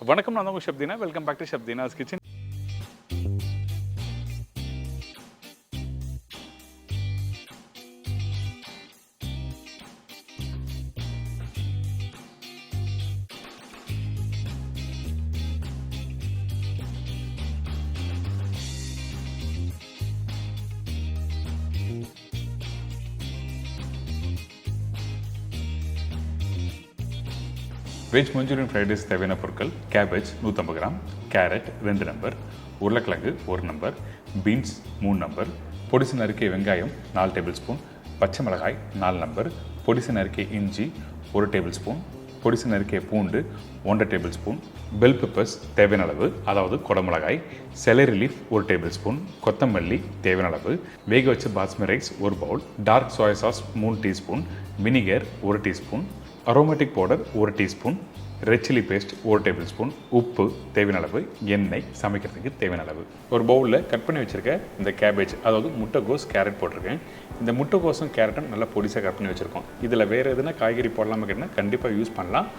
வணக்கம், நான் உங்கள் Shabdina. Welcome back to Shabdina's kitchen. Veg Manchurian fried rice தேவையான பொருட்கள்: கேபேஜ் 150 கிராம், கேரட் 2 நம்பர், உருளைக்கிழங்கு 1 நம்பர், பீன்ஸ் 3 நம்பர், பொடிசு நறுக்கிய வெங்காயம் 4 டேபிள் ஸ்பூன், பச்சை மிளகாய் 4 நம்பர், பொடிசு நறுக்கிய இஞ்சி 1 டேபிள் ஸ்பூன், பொடிசு நறுக்கிய பூண்டு 1 டேபிள் ஸ்பூன், பெல் பெப்பர்ஸ் தேவையான அளவு, அதாவது குடமிளகாய், செலரி லீஃப் 1 டேபிள் ஸ்பூன், கொத்தமல்லி தேவையான அளவு, வேக வச்ச basmati rice 1 bowl, dark soya sauce 3 teaspoon, vinegar 1 teaspoon, aromatic powder 1 teaspoon, red chilli paste 1 tablespoon, உப்பு தேவையான அளவு, எண்ணெய் சமைக்கிறதுக்கு தேவையான அளவு. ஒரு பவுலில் கட் பண்ணி வச்சுருக்கேன் இந்த கேபேஜ், அதாவது முட்டைகோஸ், கேரட் போட்டிருக்கேன். இந்த முட்டைகோஸும் கேரட்டும் நல்லா பொடிசாக கட் பண்ணி வச்சுருக்கோம். இதில் வேறு எதுனா காய்கறி போடலாமா கேட்டால் கண்டிப்பாக யூஸ் பண்ணலாம்.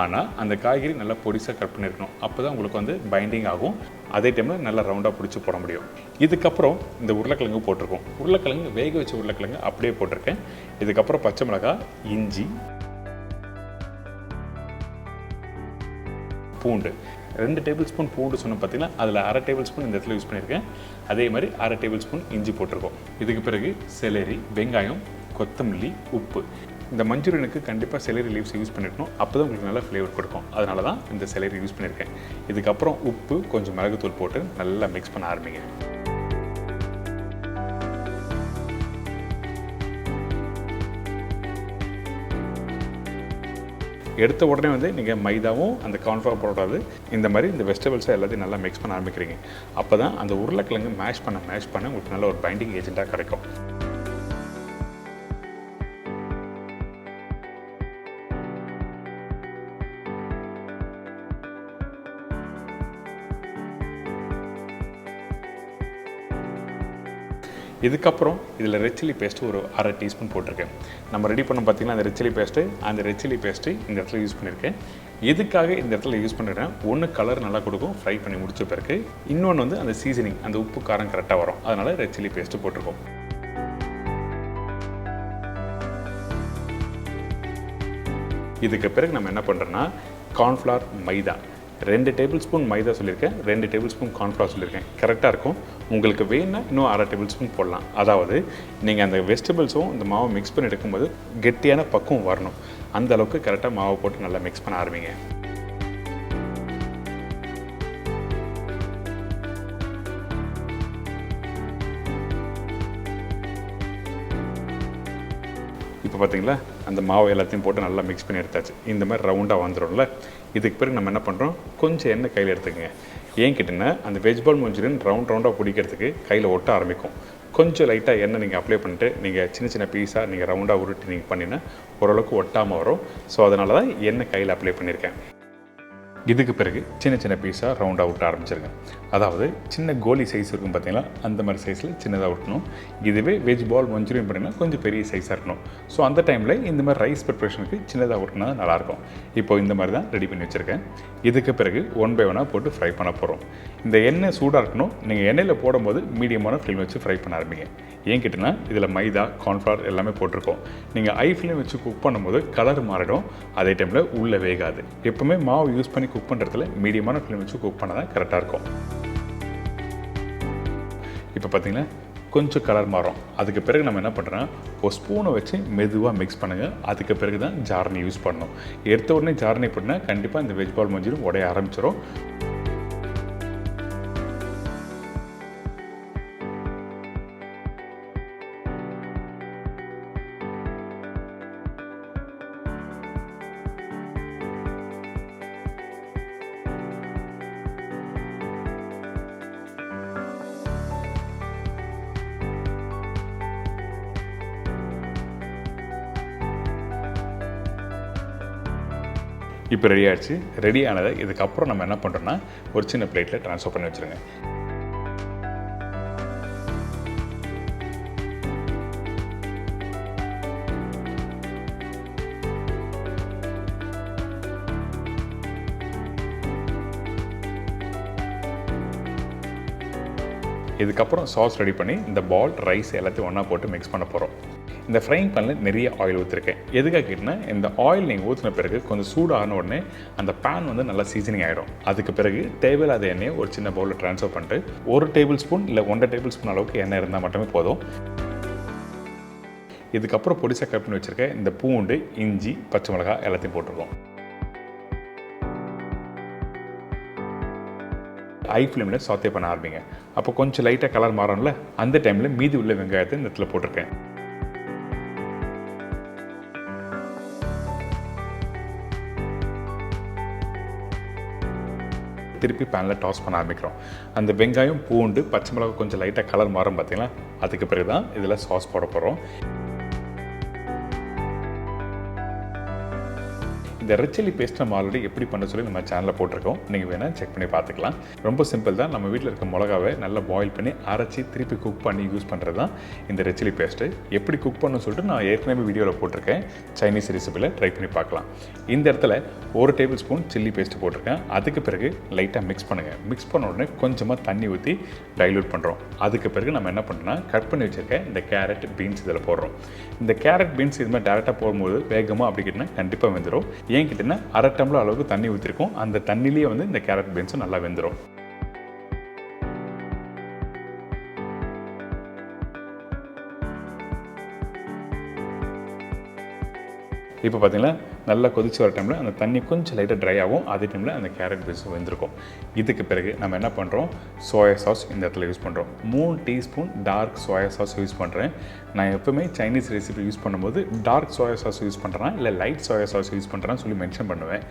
ஆனால் அந்த காய்கறி நல்லா பொடிசாக கட் பண்ணியிருக்கணும். அப்போ தான் உங்களுக்கு வந்து பைண்டிங் ஆகும். அதே டைமில் நல்லா ரவுண்டாக பிடிச்சி போட முடியும். இதுக்கப்புறம் இந்த உருளைக்கிழங்கு போட்டிருக்கோம். உருளைக்கிழங்கு வேக வச்ச உருளைக்கிழங்கு அப்படியே போட்டிருக்கேன். இதுக்கப்புறம் பச்சை மிளகாய், இஞ்சி, பூண்டு 2 டேபிள் ஸ்பூன் பூண்டு சொன்ன பார்த்தீங்கன்னா அதில் அரை டேபிள் ஸ்பூன் இந்த இடத்துல யூஸ் பண்ணியிருக்கேன். அதே மாதிரி அரை டேபிள் ஸ்பூன் இஞ்சி போட்டிருக்கோம். இதுக்கு பிறகு செலரி, வெங்காயம், கொத்தமல்லி, உப்பு. இந்த மஞ்சூரியனுக்கு கண்டிப்பாக செலரி லீவ்ஸ் யூஸ் பண்ணிருக்கணும். அப்போ தான் உங்களுக்கு நல்லா ஃப்ளேவர் கொடுக்கும். அதனால தான் இந்த செலரி யூஸ் பண்ணியிருக்கேன். இதுக்கப்புறம் உப்பு, கொஞ்சம் மிளகுத்தூள் போட்டு நல்லா மிக்ஸ் பண்ண ஆரம்பிங்க. எடுத்த உடனே வந்து நீங்கள் மைதாவும் அந்த கார்ன்ஃப்ளவர் போடாது. இந்த மாதிரி இந்த வெஜிடபிள்ஸை எல்லாத்தையும் நல்லா மிக்ஸ் பண்ண ஆரம்பிக்கிறீங்க. அப்போ தான் அந்த உருளைக்கிழங்கு மேஷ் பண்ண உங்களுக்கு நல்ல ஒரு பைண்டிங் ஏஜென்ட்டாக கிடைக்கும். இதுக்கப்புறம் இதில் ரெட் சில்லி பேஸ்ட்டு ஒரு அரை டீஸ்பூன் போட்டிருக்கேன். நம்ம ரெடி பண்ண பார்த்திங்கன்னா அந்த ரெட் சில்லி பேஸ்ட்டு இந்த இடத்துல யூஸ் பண்ணியிருக்கேன். எதுக்காக இந்த இடத்துல யூஸ் பண்ணிடுறேன், ஒன்று கலர் நல்லா கொடுக்கும் ஃப்ரை பண்ணி முடிச்ச பிறகு, இன்னொன்று வந்து அந்த சீசனிங், அந்த உப்பு காரம் கரெக்டாக வரும். அதனால் ரெட் சில்லி பேஸ்ட்டு போட்டிருக்கோம். இதுக்கு பிறகு நம்ம என்ன பண்ணுறோன்னா, கார்ன்ஃப்ளவர், மைதா 2 டேபிள் ஸ்பூன் மைதா சொல்லியிருக்கேன், 2 டேபிள் ஸ்பூன் கார்ன்ஃப்ளவர் சொல்லியிருக்கேன். கரெக்டாக இருக்கும். உங்களுக்கு வேணும்னா இன்னும் அரை டேபிள் ஸ்பூன் போடலாம். அதாவது நீங்கள் அந்த வெஜிடபிள்ஸும் இந்த மாவை மிக்ஸ் பண்ணி எடுக்கும்போது கெட்டியான பக்குவம் வரணும். அந்த அளவுக்கு கரெக்டாக மாவை போட்டு நல்லா மிக்ஸ் பண்ண ஆரம்பிங்க. இப்போ பார்த்தீங்களா, அந்த மாவு எல்லாத்தையும் போட்டு நல்லா மிக்ஸ் பண்ணி எடுத்தாச்சு. இந்த மாதிரி ரவுண்டாக வந்துடும்ல. இதுக்கு பிறகு நம்ம என்ன பண்ணுறோம், கொஞ்சம் எண்ணெய் கையில் எடுத்துக்கங்க. ஏன் கேட்டிங்கன்னா, அந்த வெஜ்பால் மஞ்சூரியன் ரவுண்டாக பிடிக்கிறதுக்கு கையில் ஒட்ட ஆரம்பிக்கும். கொஞ்சம் லைட்டாக எண்ணெய் நீங்கள் அப்ளை பண்ணிட்டு நீங்கள் சின்ன சின்ன பீஸாக நீங்கள் ரவுண்டாக உருட்டி நீங்கள் பண்ணினா ஓரளவுக்கு ஒட்டாமல் வரும். ஸோ அதனால தான் எண்ணெய் கையில் அப்ளை பண்ணியிருக்கேன். இதுக்கு பிறகு சின்ன சின்ன பீஸாக ரவுண்டாக விட்ட ஆரம்பிச்சிருங்க. அதாவது சின்ன கோலி சைஸ் இருக்கும் பார்த்தீங்களா, அந்த மாதிரி சைஸில் சின்னதாக விட்டணும். இதுவே வெஜ் பால் மஞ்சூரியன் பண்ணிங்கன்னா கொஞ்சம் பெரிய சைஸாக இருக்கணும். ஸோ அந்த டைமில் இந்த மாதிரி ரைஸ் ப்ரிப்ரேஷனுக்கு சின்னதாக விட்டுனா நல்லாயிருக்கும். இப்போ இந்த மாதிரி தான் ரெடி பண்ணி வச்சுருக்கேன். இதுக்கு பிறகு 1 பை 1 போட்டு ஃப்ரை பண்ண போகிறோம். இந்த எண்ணெய் சூடாக இருக்கணும். நீங்கள் எண்ணெயில் போடும்போது மீடியமான ஃப்ளேம் வச்சு ஃப்ரை பண்ண ஆரம்பிங்க. ஏன் கேட்டிங்கன்னா, இதில் மைதா, கார்ன்ஃப்ளவர் எல்லாமே போட்டிருக்கோம். நீங்கள் ஹை ஃப்ளேம் வச்சு குக் பண்ணும்போது கலர் மாறிடும். அதே டைமில் உள்ளே வேகாது. எப்போவுமே மாவு யூஸ் பண்ணி குக் பண்ணுறதுல மீடியமான ஃப்ளேம் வச்சு குக் பண்ணால் தான் கரெக்டாக இருக்கும். இப்போ பார்த்தீங்கன்னா கொஞ்சம் கலர் மாறும். அதுக்கு பிறகு நம்ம என்ன பண்ணுறோன்னா, ஒரு ஸ்பூனை வச்சு மெதுவாக மிக்ஸ் பண்ணுங்கள். அதுக்கு பிறகு தான் ஜார்னி யூஸ் பண்ணணும். எடுத்த உடனே ஜார்னி போட்டால் கண்டிப்பாக இந்த வெஜ் பால் மஞ்சூரியன் உடைய ஆரம்பிச்சிடும். இப்போ ரெடி ஆகிடுச்சு. ரெடி ஆனதை இதுக்கப்புறம் நம்ம என்ன பண்ணுறோன்னா, ஒரு சின்ன பிளேட்டில் ட்ரான்ஸ்ஃபர் பண்ணி வச்சுருங்க. இதுக்கப்புறம் சாஸ் ரெடி பண்ணி இந்த பால் ரைஸ் எல்லாத்தையும் ஒன்றா போட்டு மிக்ஸ் பண்ண போகிறோம். இந்த ஃப்ரைங் பேனில் நிறைய ஆயில் ஊற்றிருக்கேன். எதுக்காக கேட்டிங்கன்னா, இந்த ஆயில் நீங்கள் ஊற்றின பிறகு கொஞ்சம் சூடான உடனே அந்த பேன் வந்து நல்லா சீசனிங் ஆகிடும். அதுக்கு பிறகு தேவையில்லாத எண்ணெயை ஒரு சின்ன பவுலில் ட்ரான்ஸ்ஃபர் பண்ணிட்டு 1 டேபிள் ஸ்பூன் இல்லை 1.5 டேபிள் ஸ்பூன் அளவுக்கு எண்ணெய் இருந்தால் மட்டுமே போதும். இதுக்கப்புறம் பொடிசாக கட் பண்ணி வச்சுருக்க இந்த பூண்டு, இஞ்சி, பச்சை மிளகாய் எல்லாத்தையும் போட்டுருக்கோம். ஹை ஃப்ளேமில் சாத்தே பண்ண ஆரம்பிங்க. அப்போ கொஞ்சம் லைட்டாக கலர் மாறணும்ல, அந்த டைமில் மீதி உள்ள வெங்காயத்தை இந்த இடத்துல போட்டிருக்கேன். திருப்பி பேனில் டாஸ் பண்ண ஆரம்பிக்கிறோம். அந்த வெங்காயம், பூண்டு, பச்சை மிளகாய் கொஞ்சம் லைட்டாக கலர் மாறும் பார்த்தீங்களா, அதுக்கு பிறகு தான் இதில் சாஸ் போட போகிறோம். இந்த ரெட் சில்லி பேஸ்ட் நம்ம ஆல்ரெடி எப்படி பண்ண சொல்லி நம்ம சேனலில் போட்டிருக்கோம். நீங்கள் வேணால் செக் பண்ணி பார்த்துக்கலாம். ரொம்ப சிம்பிள் தான். நம்ம வீட்டில் இருக்க மிளகாவை நல்லா பாயில் பண்ணி அரைச்சி திருப்பி குக் பண்ணி யூஸ் பண்ணுறது தான் இந்த ரெட் சில்லி பேஸ்ட்டு. எப்படி குக் பண்ணணும்னு சொல்லிட்டு நான் ஏற்கனவே வீடியோவில் போட்டிருக்கேன். சைனீஸ் ரெசிபியில் ட்ரை பண்ணி பார்க்கலாம். இந்த இடத்துல 1 டேபிள் ஸ்பூன் சில்லி பேஸ்ட்டு போட்டிருக்கேன். அதுக்கு பிறகு லைட்டாக மிக்ஸ் பண்ணுங்கள். மிக்ஸ் பண்ண உடனே கொஞ்சமாக தண்ணி ஊற்றி டைல்யூட் பண்ணுறோம். அதுக்கு பிறகு நம்ம என்ன பண்ணுறோம்னா, கட் பண்ணி வச்சுருக்கேன் இந்த கேரட், பீன்ஸ் இதில் போடுறோம். இந்த கேரட், பீன்ஸ் இது மாதிரி டேரெக்டாக போடும்போது வேகமாக அப்படி கிட்டனா கண்டிப்பாக வெந்துடும். ஏன் கிட்டனா அரை டம்ளர் அளவுக்கு தண்ணி ஊற்றிருக்கோம். அந்த தண்ணிலேயே வந்து இந்த கேரட், பீன்ஸும் நல்லா வெந்துடும். இப்போ பார்த்தீங்கன்னா நல்லா கொதிச்சு வர டைமில் அந்த தண்ணி கொஞ்சம் லைட்டாக ட்ரை ஆகும். அதே டைமில் அந்த கேரட் பீன்ஸும் வெந்திருக்கும். இதுக்கு பிறகு நம்ம என்ன பண்ணுறோம், சோயா சாஸ் இந்த இடத்துல யூஸ் பண்ணுறோம். 3 teaspoon dark soya sauce use பண்ணுறேன். நான் எப்போவுமே சைனீஸ் ரெசிபி யூஸ் பண்ணும்போது டார்க் சோயா சாஸ் யூஸ் பண்ணுறேன் இல்லை லைட் சோயா சாஸ் யூஸ் பண்ணுறேன்னு சொல்லி மென்ஷன் பண்ணுவேன்.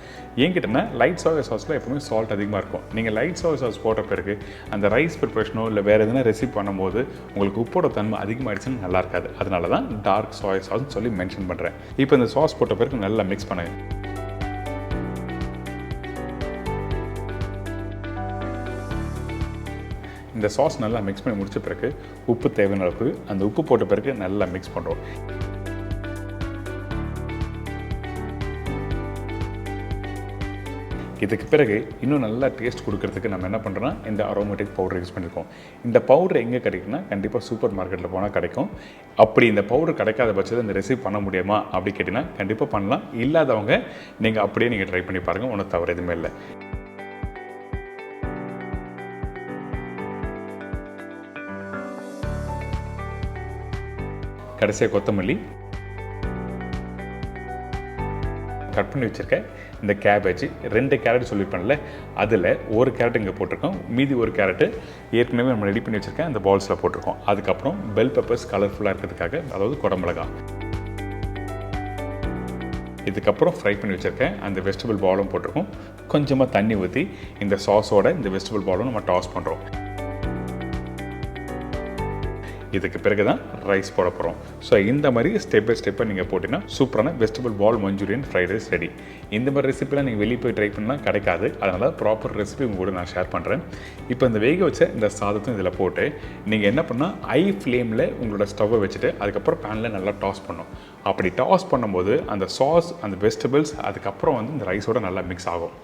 ஏங்கிட்டனா லைட் சோயா சாஸில் எப்போவுமே சால்ட் அதிகமாக இருக்கும். நீங்கள் லைட் சோயா சாஸ் போட்ட பிறகு அந்த ரைஸ் ப்ரிப்ரேஷனோ இல்லை வேறு எதுனா ரெசிபி பண்ணும்போது உங்களுக்கு உப்போட தன்மை அதிகமாகிடுச்சுன்னு நல்லா இருக்காது. அதனால தான் டார்க் சோயா சாஸ்ன்னு சொல்லி மென்ஷன் பண்ணுறேன். இப்போ இந்த சாஸ் போட்ட பிறகு நல்லா மிக்ஸ் பண்ணுங்க. இந்த சாஸ் நல்லா மிக்ஸ் பண்ணி முடிச்ச பிறகு உப்பு தேவையான அளவுக்கு அந்த உப்பு போட்ட பிறகு நல்லா மிக்ஸ் பண்ணுறோம். இதுக்கு பிறகு இன்னும் நல்லா டேஸ்ட் கொடுக்கறதுக்கு நம்ம என்ன பண்ணுறோம்னா, இந்த அரோமேட்டிக் பவுடர் யூஸ் பண்ணியிருக்கோம். இந்த பவுடர் எங்கே கிடைக்குன்னா, கண்டிப்பாக சூப்பர் மார்க்கெட்டில் போனால் கிடைக்கும். அப்படி இந்த பவுடர் கிடைக்காத பட்சத்தில் இந்த ரெசிபி பண்ண முடியுமா அப்படி கேட்டிங்கன்னா கண்டிப்பாக பண்ணலாம். இல்லாதவங்க நீங்கள் அப்படியே நீங்கள் ட்ரை பண்ணி பாருங்கள். ஒன்றும் தவறு எதுவுமே இல்லை. கடைசியாக கொத்தமல்லி, கட் பண்ணி வச்சுருக்கேன் இந்த கேபேஜ், 2 கேரட் சொல்லியிருப்பேன்ல, அதில் 1 கேரட் இங்கே போட்டிருக்கோம். மீதி 1 கேரட்டு ஏற்கனவே நம்ம ரெடி பண்ணி வச்சுருக்கேன் அந்த பால்ஸில் போட்டிருக்கோம். அதுக்கப்புறம் பெல் பெப்பர்ஸ் கலர்ஃபுல்லாக இருக்கிறதுக்காக, அதாவது குடமிளகா. இதுக்கப்புறம் ஃப்ரை பண்ணி வச்சுருக்கேன் அந்த வெஜிடபிள் பாலும் போட்டிருக்கோம். கொஞ்சமாக தண்ணி ஊற்றி இந்த சாஸோட இந்த வெஜிடபிள் பாலும் நம்ம டாஸ் பண்ணுறோம். இதுக்கு பிறகு தான் ரைஸ் போட போகிறோம். ஸோ இந்த மாதிரி ஸ்டெப் பை ஸ்டெப்பாக நீங்கள் போட்டிங்கன்னா சூப்பரான வெஜிடபிள் பால் மஞ்சூரியன் ஃப்ரைட் ரைஸ் ரெடி. இந்த மாதிரி ரெசிபிலாம் நீங்கள் வெளியே போய் ட்ரை பண்ணால் கிடைக்காது. அதனால் ப்ராப்பர் ரெசிபி உங்கள் கூட நான் ஷேர் பண்ணுறேன். இப்போ இந்த வேக வச்ச இந்த சாதத்தையும் இதில் போட்டு நீங்கள் என்ன பண்ணால் ஹை ஃப்ளேமில் உங்களோட ஸ்டவ்வை வச்சுட்டு அதுக்கப்புறம் பேனில் நல்லா டாஸ் பண்ணும். அப்படி டாஸ் பண்ணும்போது அந்த சாஸ், அந்த வெஜிடபிள்ஸ் அதுக்கப்புறம் வந்து இந்த ரைஸோட நல்லா மிக்ஸ் ஆகும்.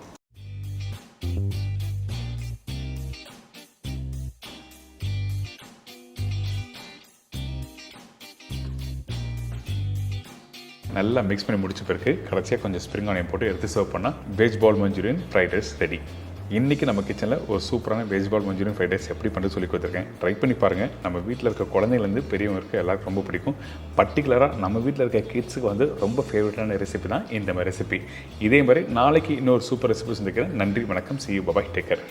நல்லா மிக்ஸ் பண்ணி முடிச்ச பிறகு கடைசியாக கொஞ்சம் ஸ்ப்ரிங் ஆனியன் போட்டு எடுத்து சர்வ் பண்ணால் வெஜ் பால் மஞ்சூரியன் ஃப்ரைட் ரைஸ் ரெடி. இன்றைக்கி நம்ம கிச்சனில் ஒரு சூப்பரான வெஜ் பால் மஞ்சூரியன் ஃப்ரைட் ரைஸ் எப்படி பண்ணுறது சொல்லி கொடுத்துருக்கேன். ட்ரை பண்ணி பாருங்கள். நம்ம வீட்டில் இருக்க குழந்தைலேருந்து பெரியவங்களுக்கு எல்லாருக்கும் ரொம்ப பிடிக்கும். பர்டிகுலராக நம்ம வீட்டில் இருக்க கிட்ஸுக்கு வந்து ரொம்ப ஃபேவரட்டான ரெசிபி தான் இந்த மாதிரி ரெசிபி. இதே மாதிரி நாளைக்கு இன்னொரு சூப்பர் ரெசிபி சந்திக்கிறேன். நன்றி, வணக்கம், see you, bye bye, take care.